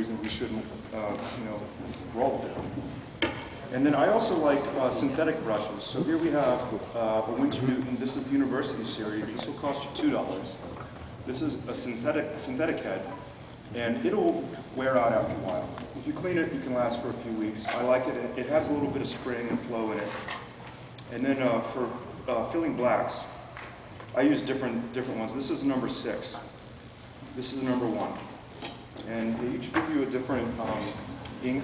reason we shouldn't, roll film. And then I also like synthetic brushes. So here we have a Winsor Newton. This is the University series. This will cost you $2. This is a synthetic head, and it'll wear out after a while. If you clean it, it can last for a few weeks. I like it. It has a little bit of spring and flow in it. And then for filling blacks, I use different ones. This is number 6. This is number 1. And they each give you a different ink.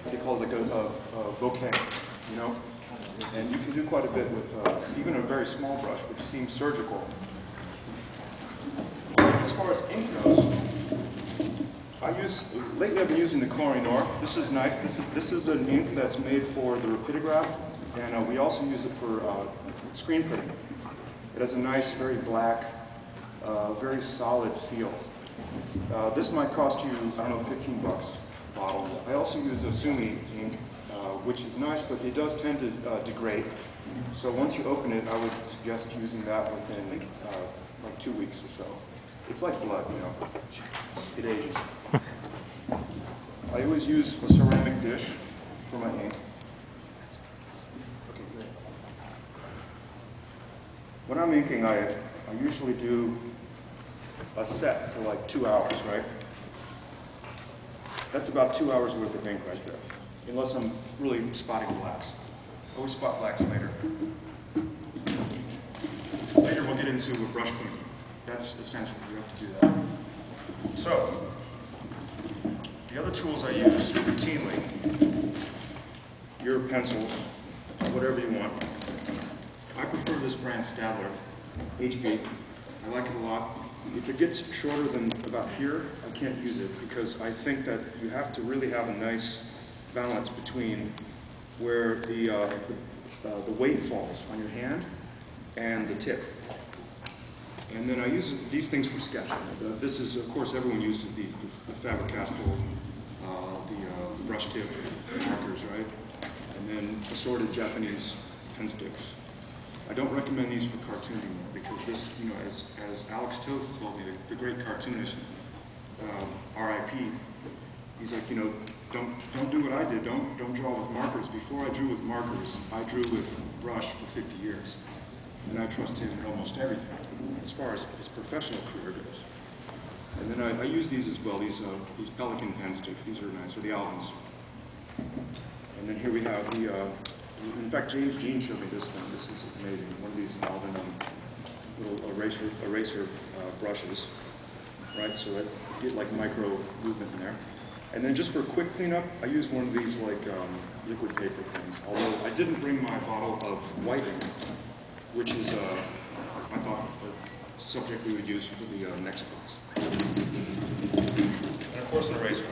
They call it like a bouquet, you know? And you can do quite a bit with even a very small brush, which seems surgical. As far as ink goes, lately I've been using the Koh-i-Noor. This is nice. This is an ink that's made for the rapidograph, and we also use it for screen printing. It has a nice, very black, very solid feel. This might cost you, I don't know, $15 a bottle. I also use a Sumi ink, which is nice, but it does tend to degrade. So once you open it, I would suggest using that within like 2 weeks or so. It's like blood, you know. It ages. I always use a ceramic dish for my ink. Okay, great. When I'm inking, I usually do a set for like 2 hours, right? That's about 2 hours worth of ink right there, unless I'm really spotting blacks. I always spot blacks later. Later we'll get into a brush cleaning. That's essential. You have to do that. So, the other tools I use routinely, your pencils, whatever you want. I prefer this brand Staedtler, HB. I like it a lot. If it gets shorter than about here, I can't use it because I think that you have to really have a nice balance between where the weight falls on your hand and the tip. And then I use these things for sketching. This is, of course, everyone uses these, the Faber-Castell, the brush tip markers, right? And then assorted Japanese pen sticks. I don't recommend these for cartooning because this, you know, as Alex Toth told me, the great cartoonist, R.I.P., he's like, you know, don't do what I did. Don't draw with markers. Before I drew with markers, I drew with brush for 50 years. And I trust him in almost everything, as far as his professional career goes. And then I use these as well, these Pelikan pen sticks. These are nice, or the Alvins. And then here we have the, in fact, James Jean showed me this thing. This is amazing. One of these Alvin little eraser brushes, right? So that you get like micro movement in there. And then just for a quick cleanup, I use one of these like liquid paper things. Although I didn't bring my bottle of white ink, which is, I thought, a subject we would use for the next class. And of course, an eraser.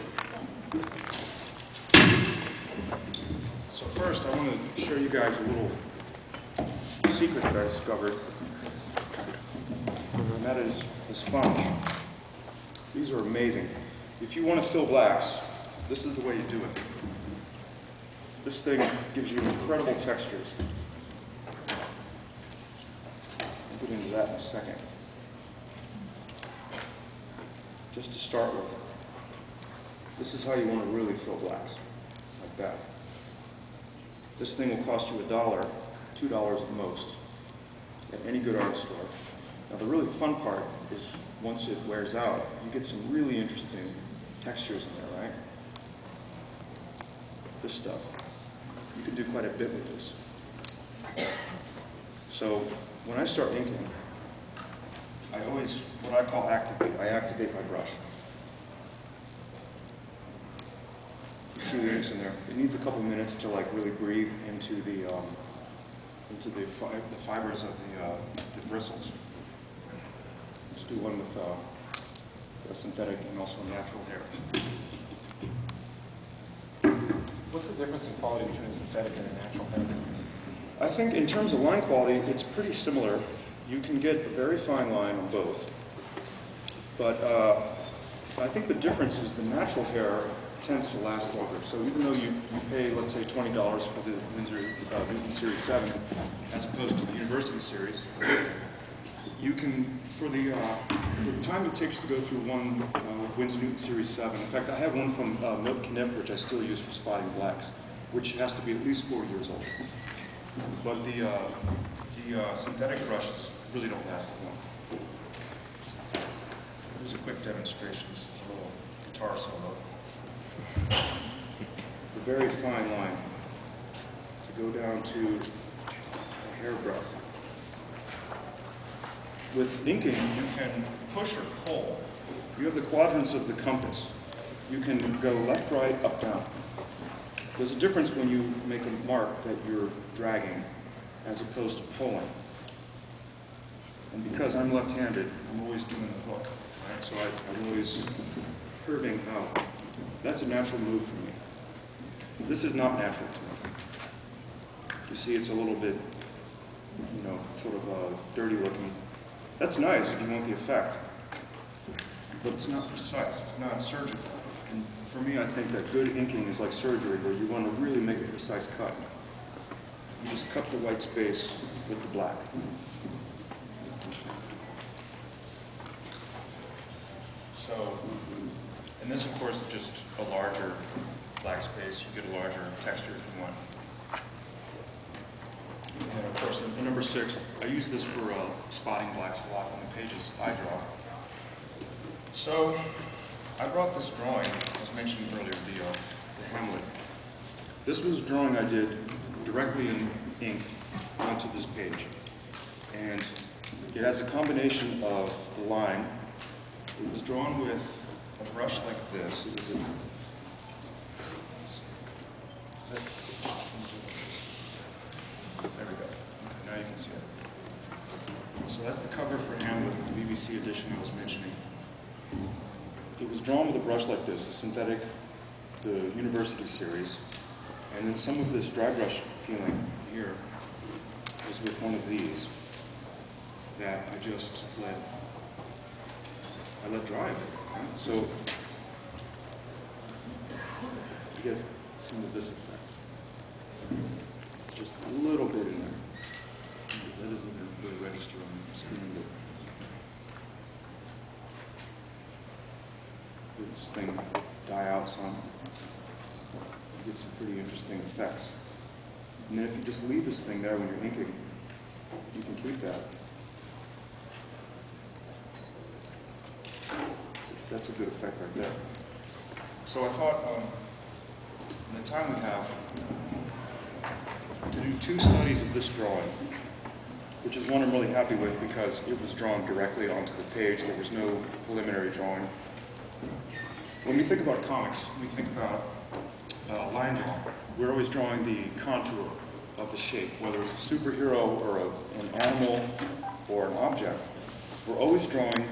So first, I want to show you guys a little secret that I discovered, and that is the sponge. These are amazing. If you want to fill blacks, this is the way you do it. This thing gives you incredible textures. I'll get into that in a second. Just to start with, this is how you want to really fill blacks, like that. This thing will cost you $1, $2 at most, at any good art store. Now the really fun part is once it wears out, you get some really interesting textures in there, right? This stuff. You can do quite a bit with this. So when I start inking, I always, what I call activate, I activate my brush. You see the inks in there. It needs a couple minutes to like really breathe into the fibers of the bristles. Let's do one with a synthetic and also natural hair. What's the difference in quality between a synthetic and a natural hair? I think in terms of line quality, it's pretty similar. You can get a very fine line on both. But I think the difference is the natural hair tends to last longer. So even though you pay, let's say, $20 for the Winsor Newton Series 7, as opposed to the University Series, you can, for the time it takes to go through one Winsor Newton Series 7, in fact, I have one from Milton Kniff, which I still use for spotting blacks, which has to be at least 4 years old. But the synthetic brushes really don't last that long. Here's a quick demonstration. This is a little guitar solo. The very fine line to go down to a hairbreadth. With inking, you can push or pull. You have the quadrants of the compass. You can go left, right, up, down. There's a difference when you make a mark that you're dragging as opposed to pulling. And because I'm left-handed, I'm always doing the hook, right? So I'm always curving out. That's a natural move for me. This is not natural to me. You see, it's a little bit, you know, sort of dirty looking. That's nice if you want the effect, but it's not precise, it's not surgical. And for me, I think that good inking is like surgery, where you want to really make a precise cut. You just cut the white space with the black. So, and this of course is just a larger black space. You get a larger texture if you want. And of course, in number 6, I use this for spotting blacks a lot on the pages I draw. So, I brought this drawing, as mentioned earlier, the Hamlet. This was a drawing I did directly in ink onto this page. And it has a combination of the line. It was drawn with a brush like this. It was a... There we go. Okay, now you can see it. So that's the cover for Hamlet, the BBC edition I was mentioning. It was drawn with a brush like this, a synthetic, the University series. And then some of this dry brush feeling here was with one of these that I just let dry a bit. Right? So you get some of this effect. Just a little bit in there. That isn't really register on the screen, but let this thing die out some. You get some pretty interesting effects. And then if you just leave this thing there when you're inking, you can keep that. That's a good effect right there. So I thought, in the time we have, to do 2 studies of this drawing, which is one I'm really happy with because it was drawn directly onto the page. There was no preliminary drawing. When we think about comics, we think about line drawing. We're always drawing the contour of the shape, whether it's a superhero or an animal or an object. We're always drawing